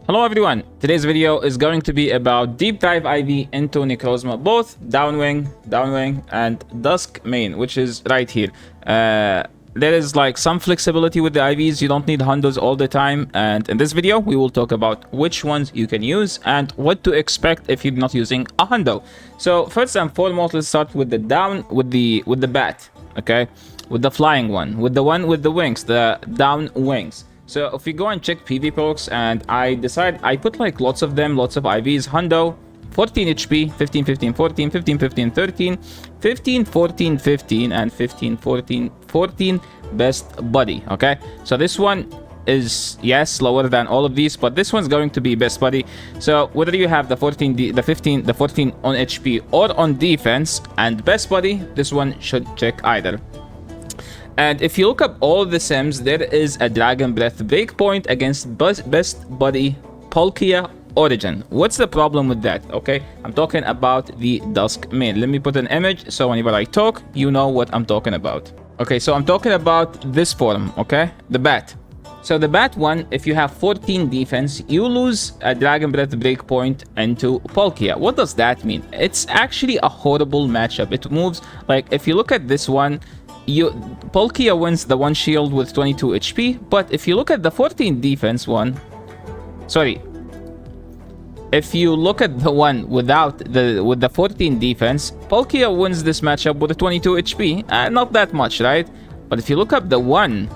Hello everyone, today's video is going to be about deep dive IV into NECROZMA, both downwing, and Dusk Mane, which is right here. There is like some flexibility with the IVs, you don't need hundos all the time, and in this video we will talk about which ones you can use and what to expect if you're not using a hundo. So first and foremost, let's start with the bat, okay? With the flying one with the wings, the down wings. So if you go and check PV perks, and I put like lots of IVs, hundo, 14 HP, 15, 15, 14, 15, 15, 13, 15, 14, 15, and 15, 14, 14 best buddy, okay? So this one is, yes, lower than all of these, but this one's going to be best buddy. So whether you have the 14, the 15, the 14 on HP or on defense and best buddy, this one should check either. And if you look up all the sims, there is a Dragon Breath breakpoint against best buddy Palkia Origin. What's the problem with that? Okay, I'm talking about the Dusk Mane. Let me put an image so whenever I talk, you know what I'm talking about. Okay, so I'm talking about this form, okay? The bat. So the bat one, if you have 14 defense, you lose a Dragon Breath breakpoint into Palkia. What does that mean? It's actually a horrible matchup. It moves, like, if you look at this one, Palkia wins the one shield with 22 HP, but if you look at the 14 defense one, sorry, if you look at the one with the 14 defense, Palkia wins this matchup with the 22 HP. Not that much, right? But if you look up the one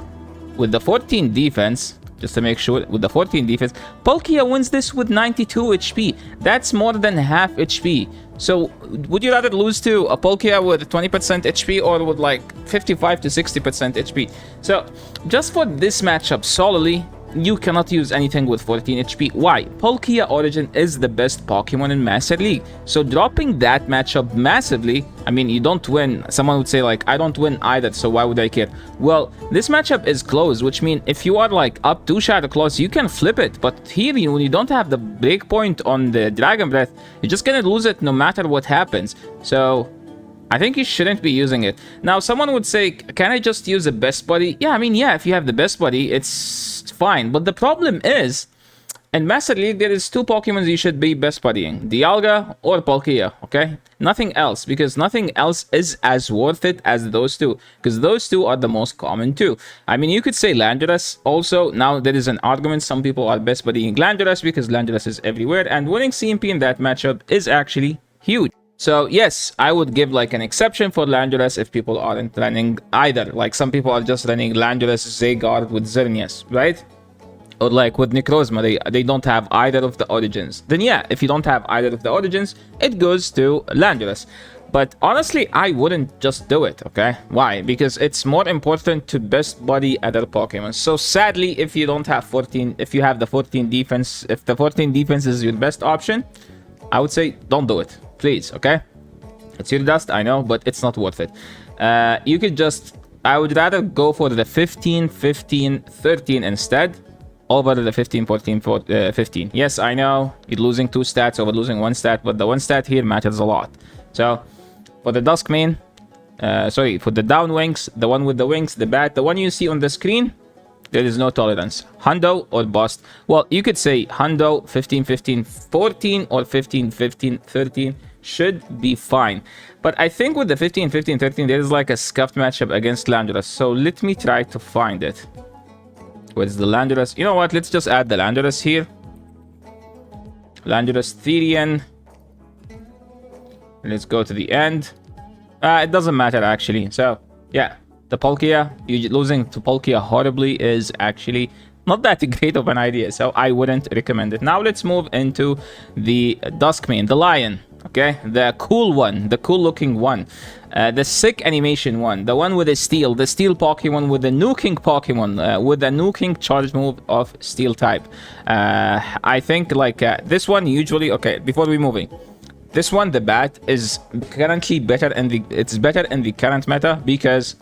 with the 14 defense, just to make sure, with the 14 defense, Palkia wins this with 92 HP. That's more than half HP. So would you rather lose to a Palkia with 20% HP or with like 55 to 60% HP? So just for this matchup solely, you cannot use anything with 14 HP. Why? Palkia Origin is the best Pokemon in Master League. So dropping that matchup massively, I mean, you don't win. Someone would say like, I don't win either, so why would I care? Well, this matchup is close, which means if you are like up 2 shadow claws, you can flip it. But here, when you don't have the breakpoint on the Dragon Breath, you're just gonna lose it no matter what happens. So I think you shouldn't be using it. Now, someone would say, can I just use a best buddy? Yeah, I mean, yeah, if you have the best buddy, it's fine. But the problem is, in Master League, there is 2 Pokemon you should be best buddying. Dialga or Palkia, okay? Nothing else, because nothing else is as worth it as those 2. Because those 2 are the most common too. I mean, you could say Landorus also. Now, there is an argument. Some people are best buddying Landorus because Landorus is everywhere. And winning CMP in that matchup is actually huge. So yes, I would give like an exception for Landorus if people aren't running either. Like some people are just running Landorus, Zygarde with Xerneas, right? Or like with NECROZMA, they don't have either of the origins. Then yeah, if you don't have either of the origins, it goes to Landorus. But honestly, I wouldn't just do it, okay? Why? Because it's more important to best buddy other Pokemon. So sadly, if you don't have 14, if you have the 14 defense, if the 14 defense is your best option, I would say don't do it. Please, okay? It's your dust, I know, but it's not worth it. You could just, I would rather go for the 15, 15, 13 instead over the 15, 14, 15. Yes, I know you're losing 2 stats over losing 1 stat, but the 1 stat here matters a lot. So for the Dusk Mane, sorry, for the down wings, the one with the wings, the bat, the one you see on the screen, there is no tolerance. Hundo or bust. Well, you could say Hundo 15, 15, 14 or 15, 15, 13 should be fine. But I think with the 15, 15, 13, there is like a scuffed matchup against Landorus. So let me try to find it. Where's the Landorus? You know what? Let's just add the Landorus here. Landorus Therian. Let's go to the end. It doesn't matter actually. So yeah. The Palkia, losing to Palkia horribly is actually not that great of an idea, so I wouldn't recommend it. Now let's move into the Dusk Mane, the lion, okay? The cool one, the cool looking one, the sick animation one, the one with the steel Pokemon with the nuking Pokemon, with the nuking charge move of steel type. I think like this one usually, okay, before we moving. This one, the bat, is currently better in the current meta because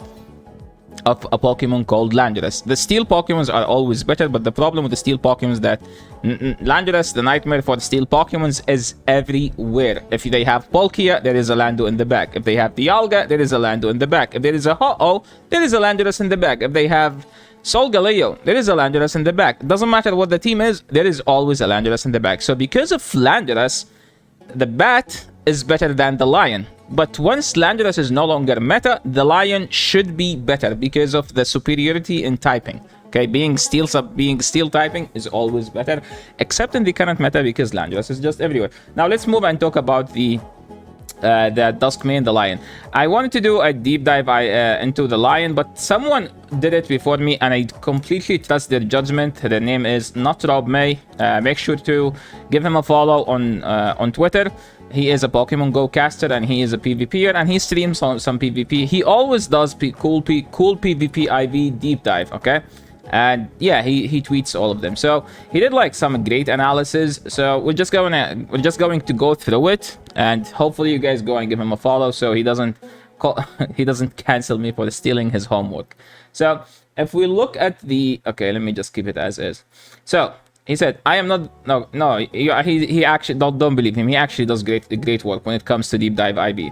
of a Pokemon called Landorus. The steel Pokemons are always better, but the problem with the steel Pokemons is that Landorus, the nightmare for the steel Pokemons, is everywhere. If they have Palkia, there is a Lando in the back. If they have Dialga, there is a Lando in the back. If there is a Ho-Oh, there is a Landorus in the back. If they have Solgaleo, there is a Landorus in the back. Doesn't matter what the team is, there is always a Landorus in the back. So because of Landorus, the bat is better than the lion. But once Landorus is no longer meta, the lion should be better because of the superiority in typing. Okay, being steel typing is always better, except in the current meta because Landorus is just everywhere. Now let's move and talk about the Dusk Mane, the lion. I wanted to do a deep dive into the lion, but someone did it before me, and I completely trust their judgment. Their name is NECROZMA. Make sure to give him a follow on Twitter. He is a Pokemon Go caster, and he is a PvPer, and he streams on some PvP. He always does cool PvP IV deep dive, okay? And yeah, he tweets all of them. So he did like some great analysis. So we're just going to go through it, and hopefully you guys go and give him a follow so he doesn't cancel me for stealing his homework. So if we look at the, okay, let me just keep it as is. So he said, I am not, no, he actually, don't believe him. He actually does great work when it comes to deep dive IB.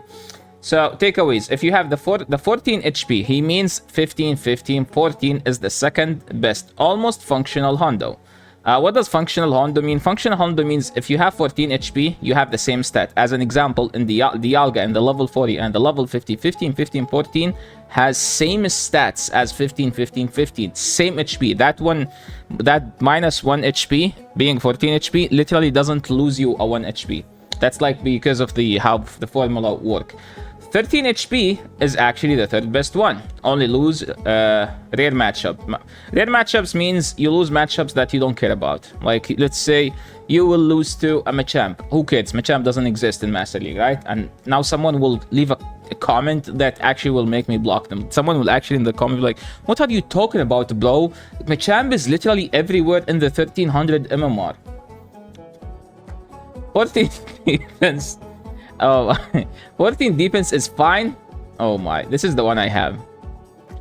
So takeaways, if you have the 14 HP, he means 15, 15, 14 is the second best, almost functional Hondo. What does functional Hondo mean? Functional Hondo means if you have 14 HP, you have the same stat. As an example, in the Alga and the level 40 and the level 50, 15, 15, 14 has same stats as 15, 15, 15. Same HP. That minus 1 HP being 14 HP literally doesn't lose you a 1 HP. That's like because of how the formula work. 13 HP is actually the third best one. Only lose rare matchup. Rare matchups means you lose matchups that you don't care about. Like, let's say you will lose to a Machamp. Who cares? Machamp doesn't exist in Master League, right? And now someone will leave a comment that actually will make me block them. Someone will actually in the comment be like, what are you talking about, bro? Machamp is literally everywhere in the 1300 MMR. 14 defense. Oh, 14 defense is fine. Oh my, this is the one I have.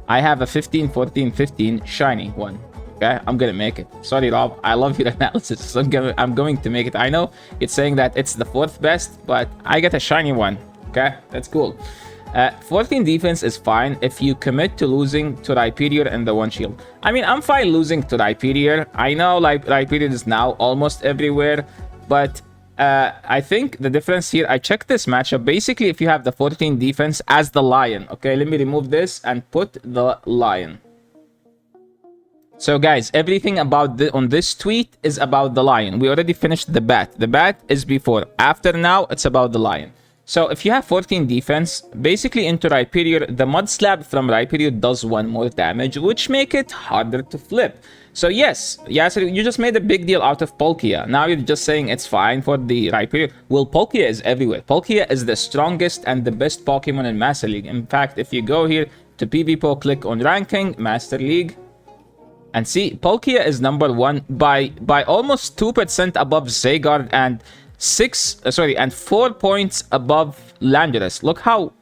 I have a 15, 14, 15 shiny one. Okay, I'm gonna make it. Sorry, Rob. I love your analysis. So I'm going to make it. I know it's saying that it's the fourth best, but I get a shiny one. Okay, that's cool. 14 defense is fine if you commit to losing to Rhyperior and the one shield. I mean, I'm fine losing to Rhyperior. I know like Rhyperior is now almost everywhere, but I think the difference here, I checked this matchup. Basically, if you have the 14 defense as the lion, okay, let me remove this and put the lion. So guys, everything about on this tweet is about the lion. We already finished the bat. The bat is before. After now, it's about the lion. So if you have 14 defense, basically into Rhyperior, the Mud Slap from Rhyperior does 1 more damage, which make it harder to flip. So yes, Yasser, you just made a big deal out of Palkia. Now you're just saying it's fine for the Rhyperior. Well, Palkia is everywhere. Palkia is the strongest and the best Pokemon in Master League. In fact, if you go here to PvPo, click on Ranking, Master League, and see, Palkia is number 1 by almost 2% above Zygarde and 4 points above Landorus. Look how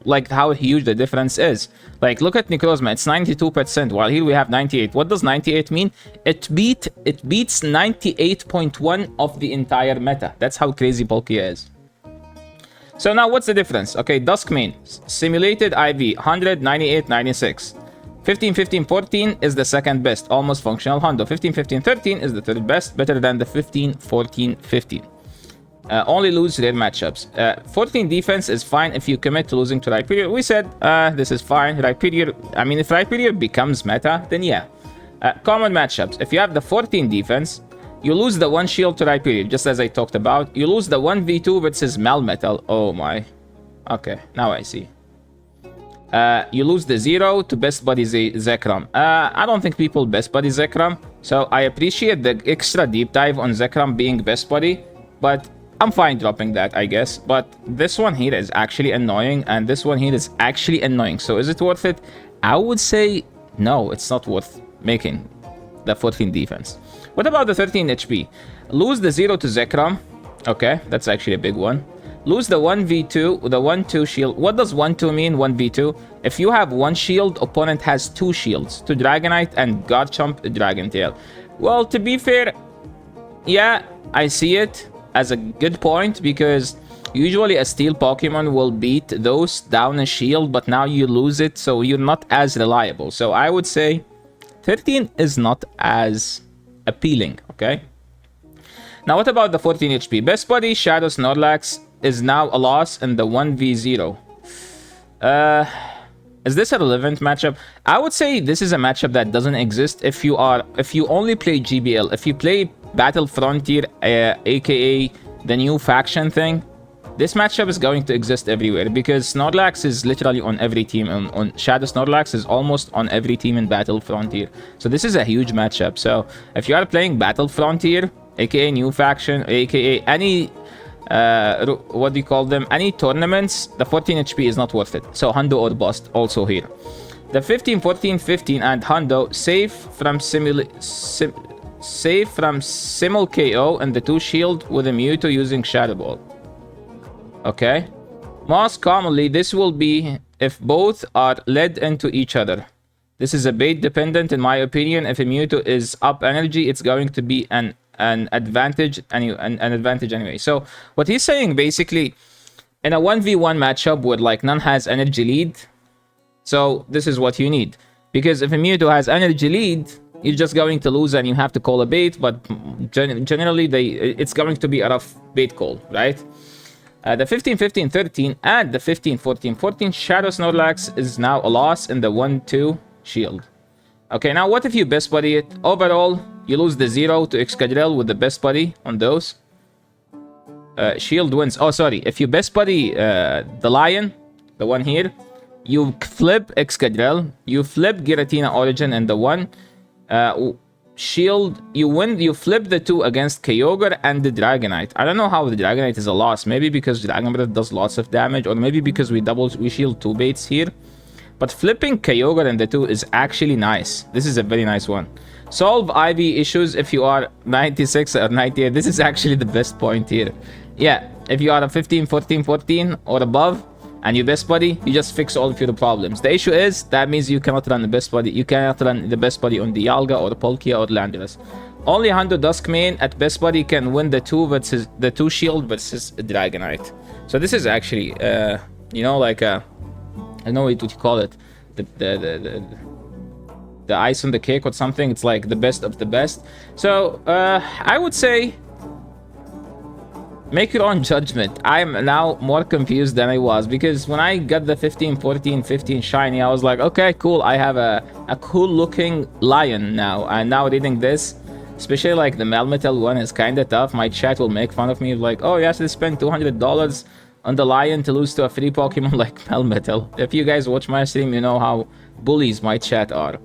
huge the difference is. Like, look at NECROZMA, it's 92%, while here we have 98. What does 98 mean? It beats 98.1 of the entire meta. That's how crazy Palkia is. So now what's the difference? Okay, Dusk Mane, simulated IV, 100, 98, 96. 15, 15, 14 is the second best, almost functional Hondo. 15, 15, 13 is the third best, better than the 15, 14, 15. Only lose rare matchups. 14 defense is fine if you commit to losing to Rhyperior. We said this is fine. Rhyperior, I mean, if Rhyperior becomes meta, then yeah. Common matchups. If you have the 14 defense, you lose the 1 shield to Rhyperior, just as I talked about. You lose the 1v2 versus Melmetal. Oh my. Okay, now I see. You lose the 0 to Best Buddy Zekrom. I don't think people Best Buddy Zekrom, so I appreciate the extra deep dive on Zekrom being Best Buddy, but I'm fine dropping that, I guess. But this one here is actually annoying, and this one here is actually annoying. So is it worth it? I would say no, it's not worth making the 14 defense. What about the 13 HP? Lose the 0 to Zekrom. Okay, that's actually a big one. Lose the 1v2, the 1-2 shield. What does 1-2 mean, 1v2? If you have 1 shield, opponent has 2 shields. To Dragonite and Garchomp, Dragon Tail. Well, to be fair, yeah, I see it as a good point, because usually a steel Pokemon will beat those down a shield, but now you lose it, so you're not as reliable. So I would say 13 is not as appealing, okay? Now, what about the 14 HP? Best Buddy Shadow Snorlax is now a loss in the 1v0. Is this a relevant matchup? I would say this is a matchup that doesn't exist if you only play GBL. If you play Battle Frontier, aka the new faction thing, this matchup is going to exist everywhere because Snorlax is literally on every team. On Shadow Snorlax is almost on every team in Battle Frontier. So this is a huge matchup. So if you are playing Battle Frontier, aka new faction, aka any what do you call them, any tournaments, the 14 HP is not worth it. So Hundo or Bust also here. The 15, 14, 15 and Hundo safe from simul KO and the 2 shield with a Mewtwo using Shadow Ball. Okay. Most commonly this will be if both are led into each other. This is a bait dependent in my opinion. If a Mewtwo is up energy, it's going to be an advantage anyway. So what he's saying basically, in a 1v1 matchup where like none has energy lead, so this is what you need, because if a Mewtwo has energy lead, you're just going to lose and you have to call a bait. But generally it's going to be a rough bait call, right? The 15 15 13 and the 15 14 14 Shadow Snorlax is now a loss in the 1-2 shield. Okay, now what if you best buddy it? Overall, you lose the 0 to Excadrill with the best buddy on those. Shield wins. Oh, sorry. If you best buddy the Lion, the one here, you flip Excadrill, you flip Giratina Origin and the 1. Shield, you win, you flip the 2 against Kyogre and the Dragonite. I don't know how the Dragonite is a loss. Maybe because Dragon Breath does lots of damage, or maybe because we shield 2 baits here. But flipping Kyogre and the 2 is actually nice. This is a very nice one. Solve IV issues if you are 96 or 98. This is actually the best point here. Yeah, if you are a 15, 14, 14 or above, and you best buddy, you just fix all of your problems. The issue is, that means you cannot run the best buddy. You cannot run the best buddy on the Dialga or Palkia or Landorus. Only Hundo Dusk Mane at best buddy can win the 2 versus the 2 shield versus Dragonite. So this is actually, you know, like I don't know what you call it, the ice on the cake or something. It's like the best of the best. So I would say, make your own judgment. I'm now more confused than I was, because when I got the 15, 14, 15 shiny, I was like, okay, cool. I have a cool looking lion now. And now reading this, especially like the Melmetal one, is kind of tough. My chat will make fun of me, like, oh, you have to spend $200 on the lion to lose to a free Pokemon like Melmetal. If you guys watch my stream, you know how bullies my chat are.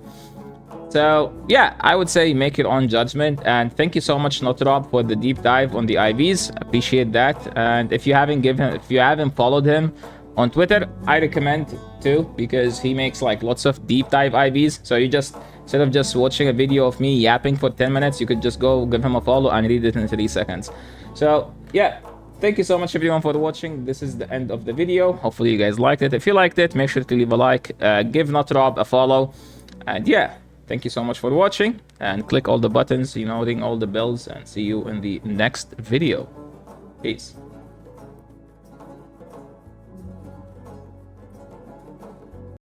So yeah, I would say make your own judgment. And thank you so much, Notrob, for the deep dive on the IVs. Appreciate that. And if you haven't followed him on Twitter, I recommend to, because he makes like lots of deep dive IVs. So you just, instead of just watching a video of me yapping for 10 minutes, you could just go give him a follow and read it in 3 seconds. So yeah, thank you so much everyone for watching. This is the end of the video. Hopefully you guys liked it. If you liked it, make sure to leave a like, give Notrob a follow, and yeah, thank you so much for watching, and click all the buttons, you know, ring all the bells, and see you in the next video. Peace.